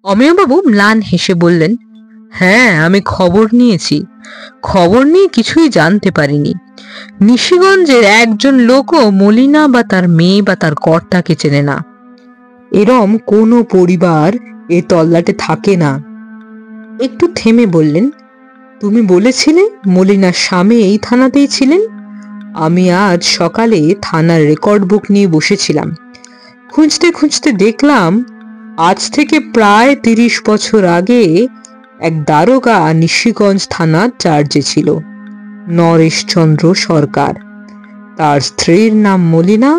অমেয়বাবু ম্লান হেসে বললেন, হ্যাঁ, আমি খবর নিয়েছি। খবর নিয়ে কিছুই জানতে পারিনি। নিশিগঞ্জের একজন লোকও মলিনা বা তার মেয়ে বা তার কর্তাকে চেনে না। এরম কোনো পরিবার এ তল্লাটে থাকে না। একটু থেমে বললেন, তুমি বলেছিলে মলিনার স্বামী এই থানাতেই ছিলেন? আমি আজ সকালে থানার রেকর্ড বুক নিয়ে বসেছিলাম। খুঁজতে খুঁজতে দেখলাম আজ থেকে প্রায় 30 বছর আগে এক দারোগা নিশিগঞ্জ থানার চার্জে ছিল, নরেশচন্দ্র সরকার। তার স্ত্রীর নাম মলিনা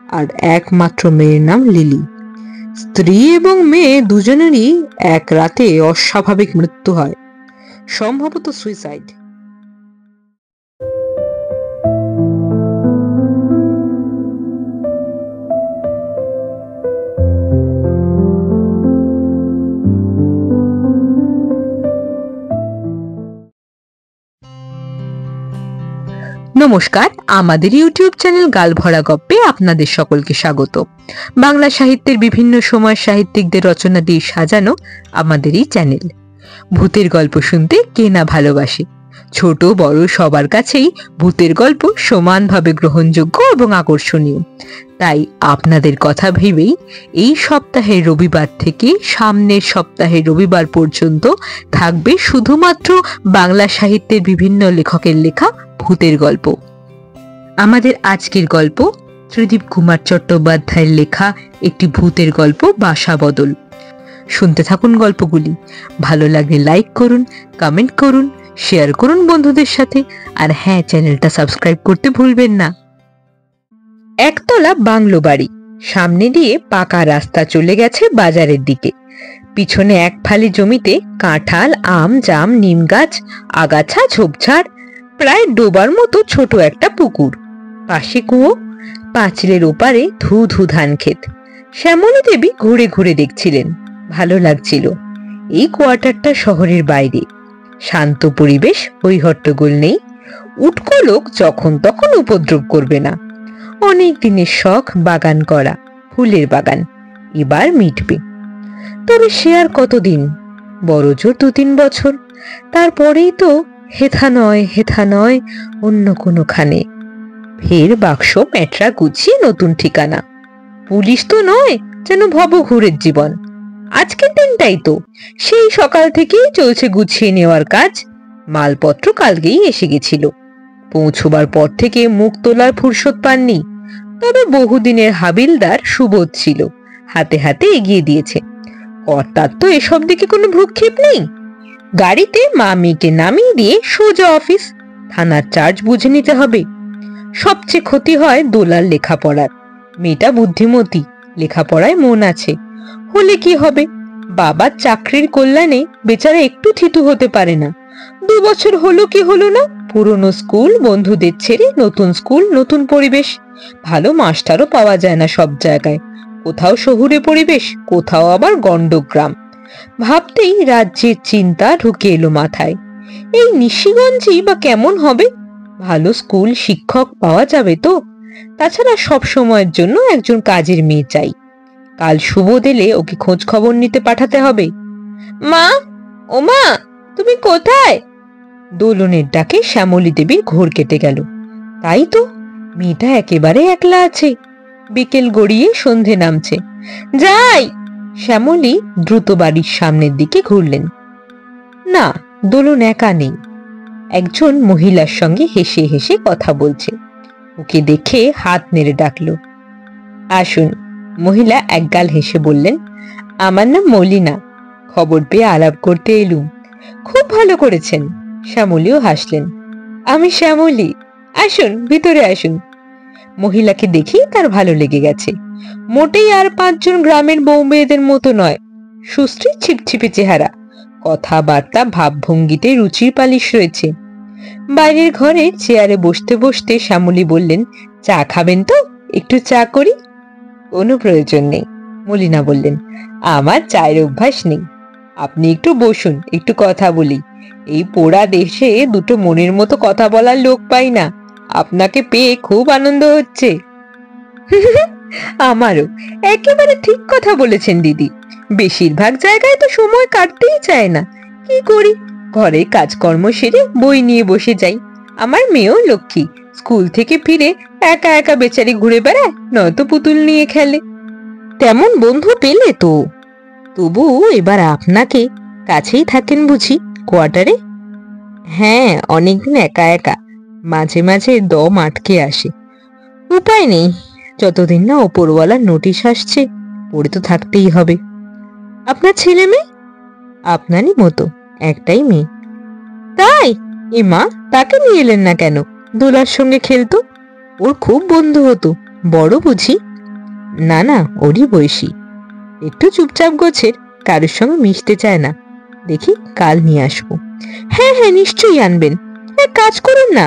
আর একমাত্র মেয়ের নাম লিলি। স্ত্রী এবং মেয়ে দুজনেরই এক রাতে অস্বাভাবিক মৃত্যু হয়, সম্ভবত সুইসাইড। নমস্কার, আমাদের ইউটিউব চ্যানেল গালভরা গপ্পে আপনাদের সকলকে স্বাগত। বাংলা সাহিত্যের বিভিন্ন সময় সাহিত্যিকদের রচনা দিয়ে সাজানো আমাদের এই চ্যানেল। ভূতের গল্প শুনতে কে না ভালোবাসে? ছোট বড় সবার কাছেই ভূতের গল্প সমানভাবে গ্রহণযোগ্য এবং আকর্ষণীয়। তাই আপনাদের কথা ভেবেই এই সপ্তাহের রবিবার থেকে সামনের সপ্তাহের রবিবার পর্যন্ত থাকবে শুধুমাত্র বাংলা সাহিত্যের বিভিন্ন লেখকের লেখা ভূতের গল্প। আমাদের আজকের গল্প ত্রিদীপ কুমার চট্টোপাধ্যায়ের লেখা একটি ভূতের গল্প, বাসা বদল। শুনতে থাকুন গল্পগুলি। ভালো লাগলে লাইক করুন, কমেন্ট করুন, শেয়ার করুন বন্ধুদের সাথে, আর হ্যাঁ, চ্যানেলটা সাবস্ক্রাইব করতে ভুলবেন না। একতলা বাংলো বাড়ি, সামনে দিয়ে পাকা রাস্তা চলে গেছে বাজারের দিকে। পিছনে এক ফালি জমিতে কাঁঠাল, আম, জাম, নিম গাছ, আগাছা, ঝোপঝাড়, প্রায় ডোবার মতো ছোট একটা পুকুর, পাশে কুয়ো, পাঁচিলের ওপারে ধু ধু ধান ক্ষেত। শ্যামলী দেবী ঘুরে ঘুরে দেখছিলেন, ভালো লাগছিল। এই কোয়ার্টারটা শহরের বাইরে, শান্ত পরিবেশ, হই হট্টগোল নেই। উটকো লোক যখন তখন উপদ্রব করবে না। অনেক দিনের শখ বাগান করা, ফুলের বাগান, এবার মিটবে। তবে সে আর কতদিন? বড় জোর 2-3 বছর, তারপরেই তো হেথা নয় অন্য কোনোখানে। ফের বাক্স প্যাঁটরা গুছিয়ে নতুন ঠিকানা। পুলিশ তো নয়, যেন ভবঘুরের জীবন। আজকের দিনটাই তো সেই সকাল থেকেই চলছে গুছিয়ে নেওয়ার কাজ। মালপত্র কালকেই এসে গেছিল। পৌঁছবার পর থেকে মুখ তোলার ফুরসত পাননি। তবে বহুদিনের হাবিলদার সুবোধ ছিল, হাতে হাতে এগিয়ে দিয়েছে। কর্তার তো এসব দিকে কোনো ভ্রুক্ষেপ নেই। গাড়িতে মা মেয়েকে নামিয়ে দিয়ে সোজা অফিস। থানার চার্জ বুঝে নিতে হবে। সবচেয়ে ক্ষতি হয় দোলার লেখাপড়ার। মেয়েটা বুদ্ধিমতী, লেখাপড়ায় মন আছে। হলে কি হবে, বাবার চাকরির কল্যাণে বেচারা একটু থিতু হতে পারে না। 2 বছর হলো কি হলো না, পুরনো স্কুল বন্ধুদের ছেড়ে নতুন স্কুল, নতুন পরিবেশ। ভালো মাস্টারও পাওয়া যায় না সব জায়গায়। কোথাও শহুরে পরিবেশ, কোথাও আবার গণ্ডগ্রাম। ভাবতেই রাজ্যের চিন্তা ঢুকে এলো মাথায়। এই নিশিগঞ্জই বা কেমন হবে? ভালো স্কুল, শিক্ষক পাওয়া যাবে তো? তাছাড়া সব সময়ের জন্য একজন কাজের মেয়ে চাই। কাল সুবোধ এলে ওকে খোঁজ খবর নিতে পাঠাতে হবে। মা, ও মা, তুমি কোথায়? দোলনের ডাকে শ্যামলী দেবীর ঘোর কেটে গেল। তাই তো, মেয়েটা একেবারে একলা আছে। বিকেল গড়িয়ে সন্ধে নামছে। যাই। শ্যামলী দ্রুত বাড়ির সামনের দিকে ঘুরলেন। না, দোলন একা নেই। একজন মহিলার সঙ্গে হেসে হেসে কথা বলছে। ওকে দেখে হাত নেড়ে ডাকলো, আসুন। মহিলা একগাল হেসে বললেন, আমার নাম মলিনা, খবর পেয়ে আলাপ করতে এলুম। খুব ভালো করেছেন। শ্যামলীও হাসলেন, আমি শ্যামলী, আসুন ভিতরে আসুন। মহিলাকে দেখি তার ভালো লেগে গেছে। মোটেই আর 5 জন গ্রামের বউ মেয়েদের মতো নয়। সুশ্রী, ছিপছিপে চেহারা, কথাবার্তা ভাবভঙ্গিতে রুচির পালিশ রয়েছে। বাইরের ঘরে চেয়ারে বসতে বসতে শ্যামলী বললেন, চা খাবেন তো? একটু চা করি? কোনো প্রয়োজন নেই, মলিনা বললেন, আমার চায়ের অভ্যাস নেই। আপনি একটু বসুন, একটু কথা বলি। এই পোড়া দেশে দুটো মনের মতো কথা বলার লোক পাই না। আপনাকে পেয়ে খুব আনন্দ হচ্ছে। আমারও। একেবারে ঠিক কথা বলেছেন দিদি। বেশিরভাগ জায়গায় তো সময় কাটতেই চায় না। কি করি, ঘরের কাজকর্ম সেরে বই নিয়ে বসে যাই। আমার মেয়েও লক্ষ্মী, স্কুল থেকে ফিরে একা একা বেচারি ঘুরে বেড়ায়, নয়তো পুতুল নিয়ে খেলে। তেমন বন্ধু পেলে তো? তবু এবার আপনাকে কাছেই থাকেন বুঝি কোয়ার্টারে? হ্যাঁ, অনেকদিন একা একা, মাঝে মাঝে দম আটকে আসে। উপায় নেই, যতদিন না ওপরওয়ালার নোটিশ আসছে পড়ে তো থাকতেই হবে। আপনার ছেলে মেয়ে? আপনারই মতো, একটাই মেয়ে। তাই? এ মা, তাকে নিয়ে এলেন না কেন? দোলার সঙ্গে খেলতো, ওর খুব বন্ধু হতো। বড় বুঝি? না না, ওরই বয়সী, একটু চুপচাপ গোছের, কারোর সঙ্গে মিশতে চায় না। দেখি কাল নিয়ে আসবো। হ্যাঁ হ্যাঁ, নিশ্চয়ই আনবেন। এক কাজ করুন না,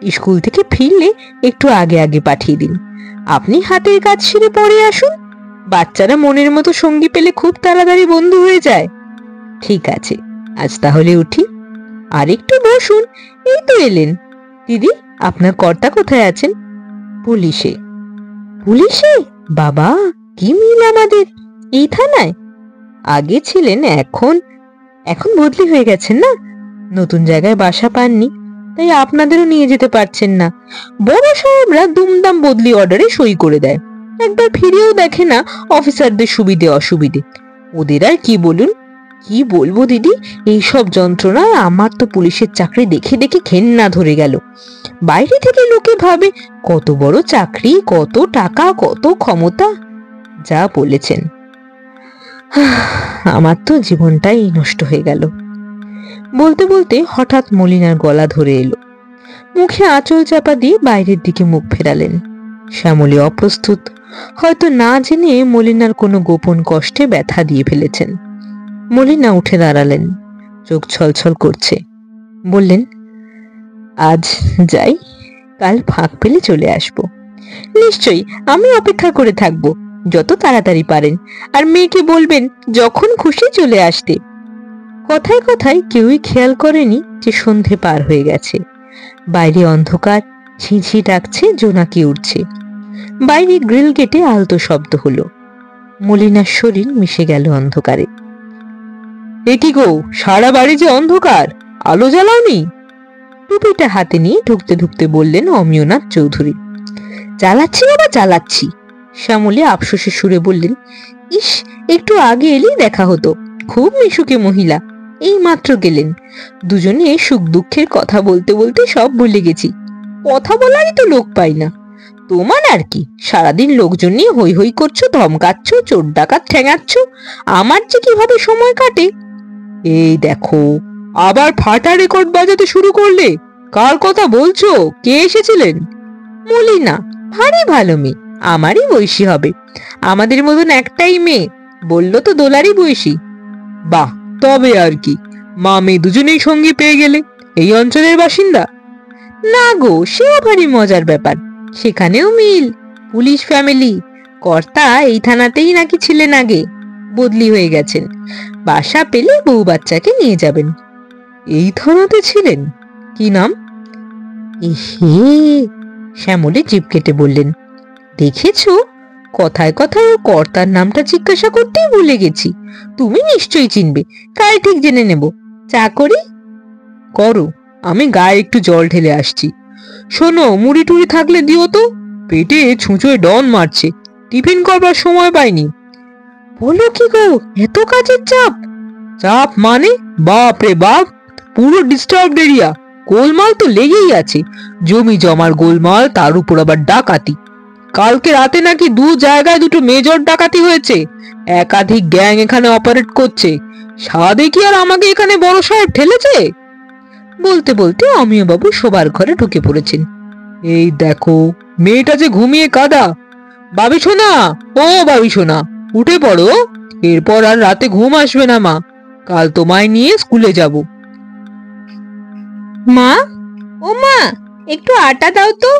স্কুল থেকে ফিরলে একটু আগে আগে পাঠিয়ে দিন। আপনি হাতের কাজ সেরে পরে আসুন। বাচ্চারা মনের মতো সঙ্গী পেলে খুব তাড়াতাড়ি বন্ধু হয়ে যায়। ঠিক আছে, আজ তাহলে উঠি। আর একটু বসুন, এই তো এলেন। দিদি, আপনার কর্তা কোথায় আছেন? পুলিশে। পুলিশে? বাবা, কি মিল আমাদের! এই থানায়? আগে ছিলেন, এখন এখন বদলি হয়ে গেছেন না? নতুন জায়গায় বাসা পাননি, তাই আপনাদেরও নিয়ে যেতে পারছেন না। বড় সাহেবরা দুমদাম বদলি অর্ডারে সই করে দেয়, একবার ফিরেও দেখে না অফিসারদের সুবিধে অসুবিধে। ওদের আর কি বলুন। কি বলবো দিদি, এইসব যন্ত্রণায় আমার তো পুলিশের চাকরি দেখে দেখে ঘেন্না ধরে গেল। বাইরে থেকে লোকে ভাবে কত বড় চাকরি, কত টাকা, কত ক্ষমতা। যা বলেছেন, আমার তো জীবনটাই নষ্ট হয়ে গেল। বলতে বলতে হঠাৎ মলিনার গলা ধরে এলো। মুখে আঁচল চাপা দিয়ে বাইরের দিকে মুখ ফেরালেন। শ্যামলী অপ্রস্তুত, হয়তো না জেনে মলিনার কোনো গোপন কষ্টে ব্যথা দিয়ে ফেলেছেন। মলিনা উঠে দাঁড়ালেন, চোখ ছলছল করছে। বললেন, আজ যাই, কাল ফাঁক পেলে চলে আসবো। নিশ্চয়ই, আমি অপেক্ষা করে থাকবো, যত তাড়াতাড়ি পারেন। আর মেয়েকে বলবেন যখন খুশি চলে আসতে। কথায় কথায় কেউই খেয়াল করেনি যে সন্ধে পার হয়ে গেছে। বাইরে অন্ধকার, ঝিঁঝি ডাকছে, জোনাকি উঠছে। বাইরে গ্রিল গেটে আলতো শব্দ হলো। মলিনার শরীর মিশে গেল অন্ধকারে। এ কি গো, সারা বাড়ি যে অন্ধকার, আলো জ্বালাওনি? টুপিটা হাতে নিয়ে ঢুকতে ঢুকতে বললেন অমিয়নাথ চৌধুরী। জ্বালাচ্ছি বাবা, জ্বালাচ্ছি। শ্যামলী আফসোসের সুরে বললেন, ইস, একটু আগে এলেই দেখা হতো। খুব মিশুকে মহিলা, এই মাত্র গেলেন। দুজনে সুখ দুঃখের কথা বলতে বলতে সব ভুলে গেছি। কথা বলারই তো লোক পাই না। তোমার আর কি, সারাদিন লোকজন নিয়ে হই হই করছো, ধমকাচ্ছ, চোর ডাকাত ঠেঙাচ্ছ। আমার যে কিভাবে সময় কাটে! এই দেখো, আবার ফাটা রেকর্ড বাজাতে শুরু করলে। কার কথা বলছো? কে এসেছিলেন? মলিনা, ভারী ভালো মেয়ে, আমারই বয়সী হবে। আমাদের মতন একটাই মেয়ে, বললো তো দোলারই বয়সী। বাহ, তবে আর কি, মা মেয়ে দুজনেই সঙ্গী পেয়ে গেলে। এই অঞ্চলের বাসিন্দা? না গো, সেও ভারী মজার ব্যাপার। সেখানেও মিল, পুলিশ ফ্যামিলি। কর্তা এই থানাতেই নাকি ছিলেন আগে, বদলি হয়ে গেছেন। বাসা পেলে বউ বাচ্চাকে নিয়ে যাবেন। এই থানাতে ছিলেন? কি নাম? এহে, শ্যামলী জিভ কেটে বললেন, দেখেছো, কথায় কথায় ও কর্তার নামটা জিজ্ঞাসা করতেই ভুলে গেছি। তুমি নিশ্চয়ই চিনবে, কাল ঠিক জেনে নেব। চা করি? করো, আমি গায়ে একটু জল ঢেলে আসছি। শোনো, মুড়ি টুড়ি থাকলে দিও তো, পেটে ছুঁচোয় ডন মারছে, টিফিন করবার সময় পাইনি। বলো কি গো, এত কাজের চাপ? চাপ মানে? বাপ রে বাপ, পুরো ডিস্টার্বড এরিয়া। গোলমাল তো লেগেই আছে, জমি জমার গোলমাল, তার উপর আবার ডাকাতি। কালকে রাতে নাকি দু জায়গায় দুটো মেজর ডাকাতি হয়েছে। একাধিক গ্যাং এখানে অপারেট করছে। সাদে কি আর আমাকে এখানে বড় সাহেব ঠেলেছে? বলতে বলতে অমিয়বাবু শোবার ঘরে ঢুকে পড়েছেন। এই দেখো, মেয়েটা যে ঘুমিয়ে কাদা। বাবি সোনা, ও বাবি সোনা, উঠে পড়ো, এরপর আর রাতে ঘুম আসবে না মা। কাল তোমায় নিয়ে স্কুলে যাব। মা, ও মা, একটু আটা দাও তো।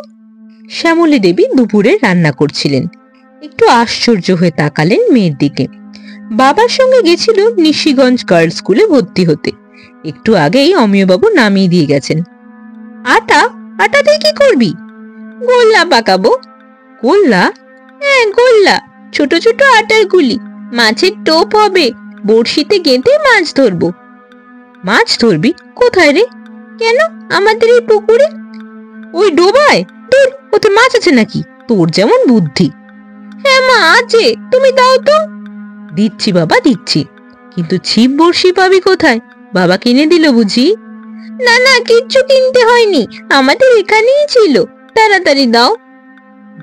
শ্যামলী দেবী দুপুরে রান্না করছিলেন। একটু আশ্চর্য হয়ে তাকালেন মেয়ের দিকে। বাবার সঙ্গে গেছিল নিশিগঞ্জ গার্লস স্কুলে ভর্তি হতে। একটু আগেই অমিয়বাবু নামিয়ে দিয়ে গেছেন। আটা? আটা দিয়ে কি করবি? গোল্লা পাকাবো। গোল্লা? হ্যাঁ, গোল্লা, ছোট ছোট আটার গুলি। মাছের টোপ হবে, বড়শিতে গেঁথে মাছ ধরবো। মাছ ধরবি? কোথায় রে? কেন, আমাদের এই পুকুরে। ওই ডোবায়? দূর, ওতে মাছ আছে নাকি? তোর যেমন বুদ্ধি। হ্যাঁ মা, আছে, তুমি দাও তো। দিচ্ছি বাবা, দিচ্ছি, কিন্তু ছিপ বড়শি পাবি কোথায়? বাবা কিনে দিল বুঝি? না না, কিচ্ছু কিনতে হয়নি, আমাদের এখানেই ছিল, তাড়াতাড়ি দাও।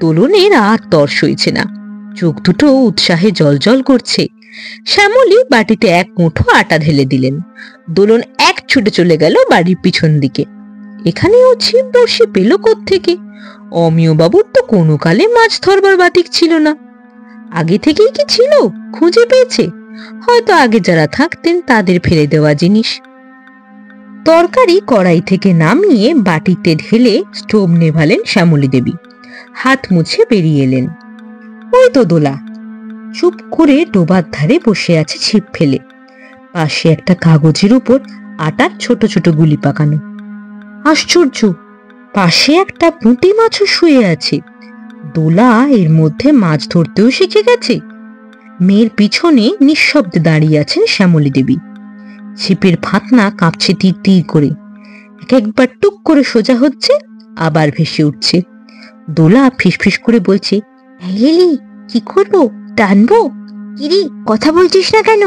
দোলনের আর তর সইছে না, চোখ দুটো উৎসাহে জলজল করছে। শ্যামলী বাটিতে এক মুঠো আটা ঢেলে দিলেন। দোলন এক ছুটে চলে গেল বাড়ির পিছন দিকে। এখানে ও ছিপ বড়শি পেল কোত্থেকে? অমিয় বাবুর তো কোনো কালে মাছ ধরবার বাতিক ছিল না। আগে থেকেই কি ছিল? খুঁজে পেয়েছে হয়তো, আগে যারা থাকতেন তাদের ফেলে দেওয়া জিনিস। তরকারি কড়াই থেকে নামিয়ে বাটিতে ঢেলে স্টোভ নেভালেন শ্যামলী দেবী। হাত মুছে বেরিয়ে এলেন। ওই তো দোলা চুপ করে ডোবার ধারে বসে আছে ছিপ ফেলে। পাশে একটা কাগজের উপর আটার ছোট ছোট গুলি পাকানো। আশ্চর্য, পাশে একটা পুঁটি মাছও শুয়ে আছে। দোলা এর মধ্যে মাছ ধরতেও শিখে গেছে। মেয়ের পিছনে নিঃশব্দে দাঁড়িয়ে আছেন শ্যামলী দেবী। ছিপের ফাতনা কাঁপছে তীর তীর করে, এক একবার টুক করে সোজা হচ্ছে, আবার ভেসে উঠছে। দোলা ফিসফিস করে বলছে, এই লিলি, কি করবো? টানবো? কিরে, কথা বলছিস না কেন?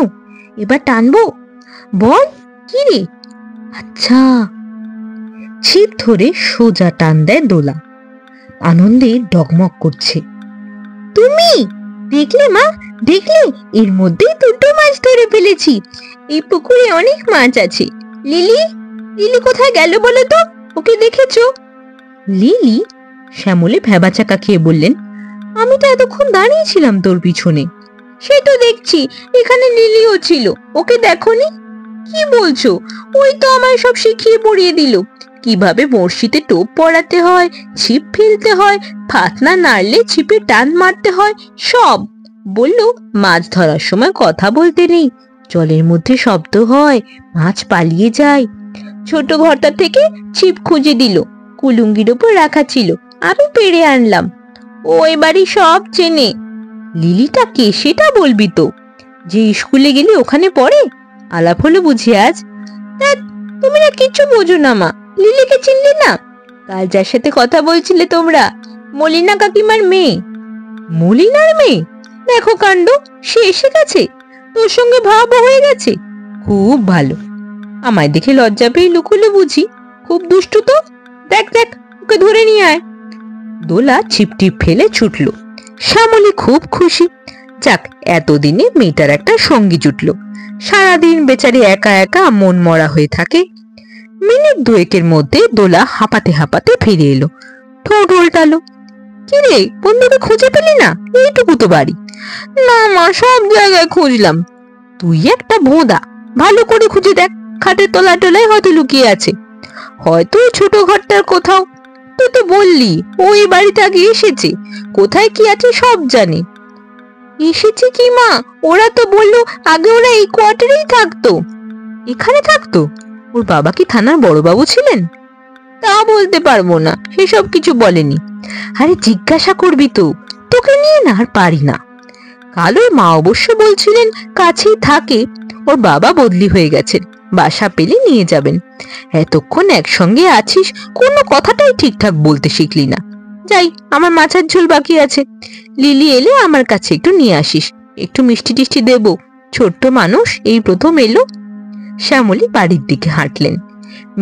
এবার টানবো, বল। কিরে? আচ্ছা। ছিপ ধরে সোজা টান দেয় দোলা, আনন্দে ডগমগ করছে। তুমি দেখলে মা, দেখলে? এর মধ্যেই দুটো মাছ ধরে ফেলেছি। এই পুকুরে অনেক মাছ আছে। লিলি, লিলি কোথায় গেল বলো তো? ওকে দেখেছো? লিলি? শ্যামলী ভ্যাবাচাকা খেয়ে বললেন, আমি তো এতক্ষণ দাঁড়িয়েছিলাম তোর পিছনে। সে তো দেখছি, এখানে লিলিও ছিল, ওকে দেখোনি? কি বলছো? ওই তো আমায় সব শিখিয়ে পড়িয়ে দিল, কিভাবে বড়শিতে টোপ পড়াতে হয়, ছিপ ফেলতে হয়, ফাতনা নাড়লে ছিপে টান মারতে হয়, সব বলল। মাছ ধরার সময় কথা বলতে নেই, জলের মধ্যে শব্দ হয়, মাছ পালিয়ে যায়। ছোট ঘরটা থেকে ছিপ খুঁজে দিল, কুলুঙ্গির ওপর রাখা ছিল, আমি পেড়ে আনলাম। ও এবারই সব চেনে। লিলিটা কে সেটা বলবি তো? যে স্কুলে গেলি ওখানে পড়ে। আলাপ হলো বুঝি আজ? তুমি না কিচ্ছু বোঝো না মা, লিলিকে চিনলি না? কাল যার সাথে কথা বলছিলে তোমরা, মলিনা কাকিমার মেয়ে। মলিনার মেয়ে? দেখো কাণ্ড, সে এসে গেছে, তোর সঙ্গে ভাব হয়ে গেছে। খুব ভালো, আমায় দেখে লজ্জা পেয়ে লুকুলো বুঝি? খুব দুষ্টু তো। দেখ দেখ, ওকে ধরে নিয়ে আয়। দোলা ছিপটিপ ফেলে ছুটলো। শ্যামলী খুব খুশি। যাক, এতদিনে মেয়েটার একটা সঙ্গী জুটলো। সারাদিন বেচারি একা একা মন মরা হয়ে থাকে। মিনিট দুয়েকের মধ্যে দোলা হাঁপাতে হাঁপাতে ফিরে এলো, ঠোঁট উল্টালো। কিরে, বন্ধুকে খুঁজে পেলি না? এইটুকু তো বাড়ি। না মা, সব জায়গায় খুঁজলাম। তুই একটা ভোঁদা, ভালো করে খুঁজে দেখ, খাটের তলায় টলায় হয়তো লুকিয়ে আছে, হয়তো ছোট ঘরটার কোথাও। তুই তো বললি ওই বাড়িতে আগে এসেছে, কোথায় কি আছে সব জানে। এসেছে কি মা? ওরা তো বললো আগে ওরা এই কোয়ার্টারেই থাকতো। এখানে থাকতো? ওর বাবা কি থানার বড়বাবু ছিলেন? তা বলতে পারবো না, সেসব কিছু বলেনি। আরে জিজ্ঞাসা করবি তো, তোকে নিয়ে না আর পারি না। কাল ওর মা অবশ্য বলছিলেন কাছেই থাকে, ওর বাবা বদলি হয়ে গেছেন, বাসা পেলে নিয়ে যাবেন। এতক্ষণ একসঙ্গে আছিস, কোনো কথাটাই ঠিকঠাক বলতে শিখলি না। যাই, আমার মাছের ঝোল বাকি আছে, লিলি এলে আমার কাছে একটু নিয়ে আসিস, একটু মিষ্টি টিষ্টি দেবো, ছোট্ট মানুষ, এই প্রথম এলো। শ্যামলী বাড়ির দিকে হাঁটলেন।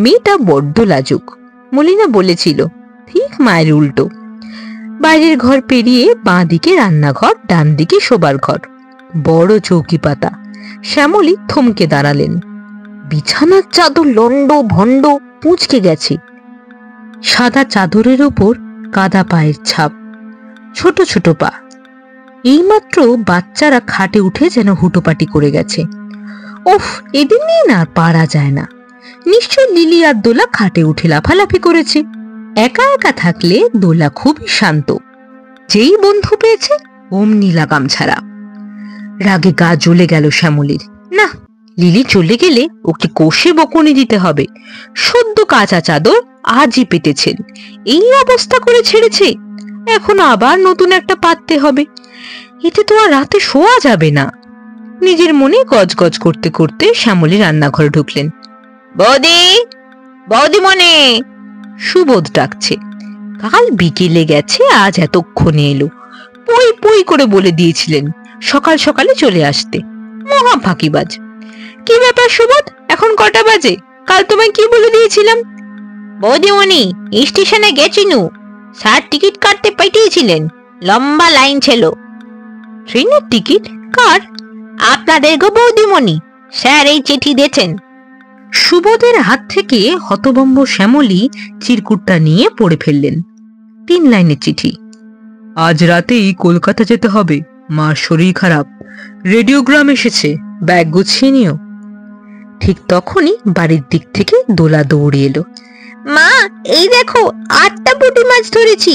মেয়েটা বড্ড লাজুক, মলিনা বলেছিল, ঠিক মায়ের উল্টো। বাইরের ঘর পেরিয়ে বাঁ দিকে রান্নাঘর, ডান দিকে শোবার ঘর, বড় চৌকি পাতা। শ্যামলী থমকে দাঁড়ালেন। বিছানার চাদর লন্ড ভন্ড, পুঁচকে গেছে। সাদা চাদরের উপর কাদা পায়ের ছাপ, ছোট ছোট পা। এইমাত্র বাচ্চারা খাটে উঠে যেন হুটোপাটি করে গেছে। ওফ, এদিন নিয়ে না আর পারা যায় না। নিশ্চয় লিলি আর দোলা খাটে উঠে লাফালাফি করেছে। একা একা থাকলে দোলা খুবই শান্ত, যেই বন্ধু পেয়েছে অমনি লাগাম ছাড়া। রাগে গা জ্বলে গেল শ্যামলীর। না, লিলি চলে গেলে ওকে কষে বকুনি দিতে হবে। সদ্য কাঁচা চাদর আজই পেতেছেন, এই অবস্থা করে ছেড়েছে, এখন আবার নতুন একটা পাততে হবে। এতে তো আর রাতে শোয়া যাবে না। নিজের মনে গজগজ করতে করতে শ্যামলী রান্নাঘরে ঢুকলেন। বৌদি, বৌদিমণি, সুবোধ ডাকছে। কাল বিকেলে গেছে, আজ এতক্ষণে এলো। পই পই করে বলে দিয়েছিলেন সকাল সকালে চলে আসতে। মহা ফাঁকিবাজ। কি ব্যাপার সুবোধ, এখন কটা বাজে? কাল তোমায় কি বলে দিয়েছিলাম? বৌদিমণি, স্টেশনে গেছিনু, স্যার টিকিট কাটতে পাঠিয়েছিলেন, লম্বা লাইন ছিল। ট্রেনের টিকিট? কার? আপনাদের গো বৌদিমণি, স্যার এই চিঠি দিয়েছেন। সুবোধের হাত থেকে হতভম্ব শ্যামলী চিরকুটটা নিয়ে পড়ে ফেললেন। 3 লাইনের চিঠি। আজ রাতেই কলকাতা যেতে হবে, মার শরীর খারাপ, রেডিওগ্রাম এসেছে, ব্যাগ গুছিয়ে নিও। ঠিক তখনই বাড়ির দিক থেকে দোলা দৌড়ে এলো। মা, এই দেখো 8টা পুঁটি মাছ ধরেছি।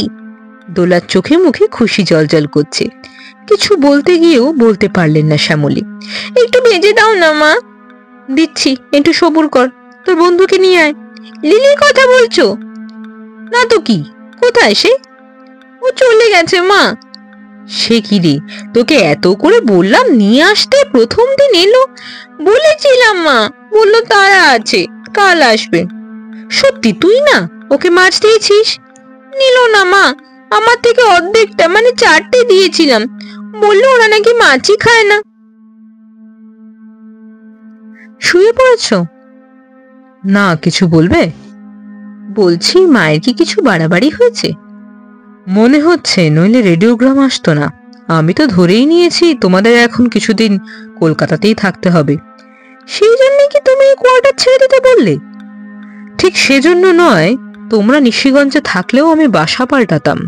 দোলার চোখে মুখে খুশি জলজল করছে। কিছু বলতে গিয়েও বলতে পারলেন না শ্যামলী। একটু ভেজে দাও না মা। দিচ্ছি, একটু সবুর কর, তোর বন্ধুকে নিয়ে আয়। লিলির কথা বলছো? না তো কি, কোথায় সে? ও চলে গেছে মা। সে কি রে, তোকে এত করে বললাম নিয়ে আসতে, প্রথম দিন এলো। বলেছিলাম মা, বললো তারা আছে, কাল আসবে। সত্যি তুই না ওকে মাছ দিয়েছিস? নিল না মা, আমার থেকে অর্ধেকটা, মানে 4টে দিয়েছিলাম। বললো ওরা নাকি মাছই খায় না। শুয়ে পড়েছ? না, কিছু বলবে? বলছি মায়ের কি কিছু বাড়াবাড়ি হয়েছে? মনে হচ্ছে, নইলে রেডিওগ্রাম আসতো না। আমি তো ধরেই নিয়েছি তোমাদের এখন কিছুদিন কলকাতাতেই থাকতে হবে। সেই জন্য কি তুমি কোয়ার্টার ছেড়ে দিতে বললে? ঠিক সেজন্য নয়, তোমরা নিশিগঞ্জে থাকলেও আমি বাসা পাল্টাতাম।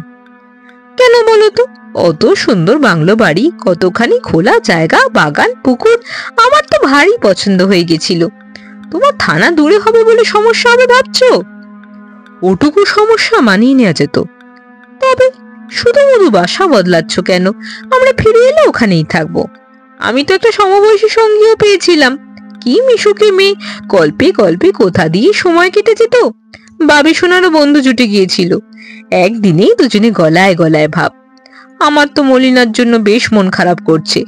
কেন বলো তো? অত সুন্দর বাংলো বাড়ি, কতখানি খোলা জায়গা, বাগান, পুকুর, আমার তো ভারী পছন্দ হয়ে গেছিল। তোমার থানা দূরে হবে বলে সমস্যা হবে ভাবছো? ওটুকু সমস্যা মানিয়ে নেওয়া যেত। তবে শুধু শুধু বাসা বদলাচ্ছ কেন? আমরা ফিরে এলে ওখানেই থাকবো। আমি তো একটা সমবয়সী সঙ্গীও পেয়েছিলাম। কি মিশুকে মেয়ে, গল্পে গল্পে কোথা দিয়ে সময় কেটে যেত। বাবি সোনারও বন্ধু জুটে গিয়েছিল। একদিনেই দুজনে গলায় গলায় ভাব। আমার তো মলিনার জন্য বেশ মন খারাপ করছে।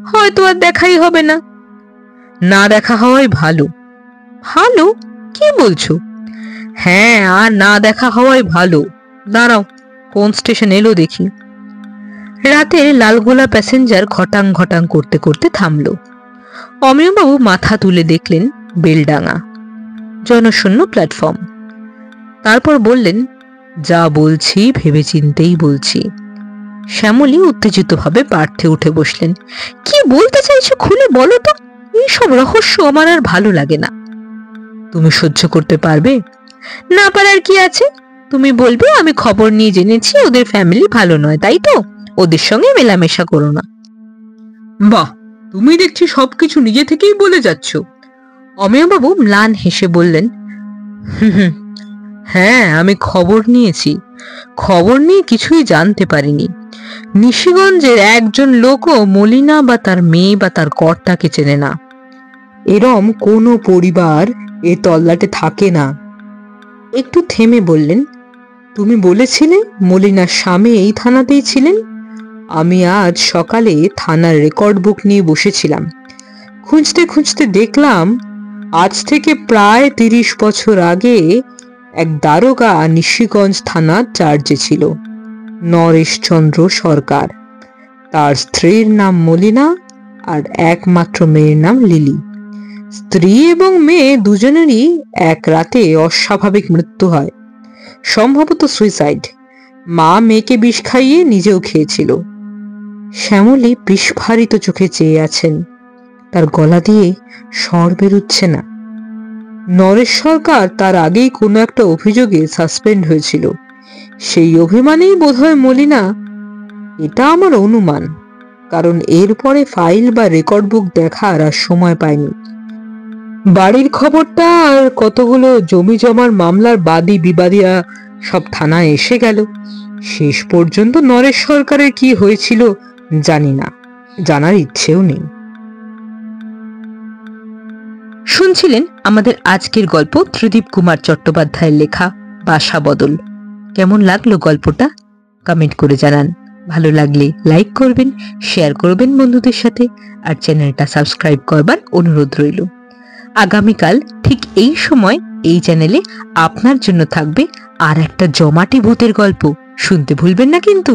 হয়তো আর দেখাই হবে না। না দেখা হওয়াই ভালো। ভালো? কি বলছো? হ্যাঁ, আর না দেখা হওয়াই ভালো। দাঁড়াও, কোন স্টেশন এলো দেখি। রাতে লালগোলা প্যাসেঞ্জার ঘটাং ঘটাং করতে করতে থামলো। অমিয়বাবু মাথা তুলে দেখলেন বেলডাঙা, জনশূন্য প্ল্যাটফর্ম। তারপর বললেন, যা বলছি ভেবে চিন্তেই বলছি। শ্যামলী উত্তেজিত ভাবে পার্থে উঠে বসলেন। কি বলতে চাইছো খুলে বলো তো? এইসব রহস্য আমার আর ভালো লাগে না। তুমি সহ্য করতে পারবে? না পারার কি আছে? তুমি বলবে আমি খবর নিয়ে জেনেছি ওদের ফ্যামিলি ভালো নয়, তাই তো? ওদের সঙ্গে মেলামেশা করো না। বাহ, তুমি দেখছি সবকিছু নিজে থেকেই বলে যাচ্ছ। অমেয়বাবু ম্লান হেসে বললেন, হ্যাঁ, আমি খবর নিয়েছি। খবর নিয়ে কিছুই জানতে পারিনি। নিশিগঞ্জের একজন লোকও মলিনা বা তার মেয়ে বা তার কর্তাকে চেনে না। এরম কোনো পরিবার এ তল্লাটে থাকে না। একটু থেমে বললেন, তুমি বলেছিলে মলিনার স্বামী এই থানাতেই ছিলেন। আমি আজ সকালে থানার রেকর্ড বুক নিয়ে বসেছিলাম। খুঁজতে খুঁজতে দেখলাম আজ থেকে প্রায় 30 বছর আগে এক দারোগা নিশিগঞ্জ থানার চার্জে ছিল, নরেশচন্দ্র সরকার। তার স্ত্রীর নাম মলিনা আর একমাত্র মেয়ের নাম লিলি। স্ত্রী এবং মেয়ে দুজনেরই এক রাতে অস্বাভাবিক মৃত্যু হয়, সম্ভবত সুইসাইড। মা মেয়েকে বিষ খাইয়ে নিজেও খেয়েছিল। শ্যামলী বিস্ফারিত চোখে চেয়ে আছেন, তার গলা দিয়ে স্বর বেরুচ্ছে না। নরেশ সরকার তার আগেই কোনো একটা অভিযোগে সাসপেন্ড হয়েছিল, সেই অভিমানেই বোধহয় মলিনা। এটা আমার অনুমান, কারণ এরপরে ফাইল বা রেকর্ড বুক দেখার আর সময় পায়নি। বাড়ির খবরটা আর কতগুলো জমি জমার মামলার বাদী বিবাদীরা সব থানায় এসে গেল। শেষ পর্যন্ত নরেশ সরকারের কি হয়েছিল জানি না, জানার ইচ্ছেও নেই। শুনছিলেন আমাদের আজকের গল্প ত্রিদীপ কুমার চট্টোপাধ্যায়ের লেখা বাসা বদল। কেমন লাগলো গল্পটা? কমেন্ট করে জানান। ভালো লাগলে লাইক করবেন, শেয়ার করবেন বন্ধুদের সাথে, আর চ্যানেলটা সাবস্ক্রাইব করবার অনুরোধ রইল। আগামীকাল ঠিক এই সময় এই চ্যানেলে আপনার জন্য থাকবে আর একটা জমাটি ভূতের গল্প। শুনতে ভুলবেন না কিন্তু।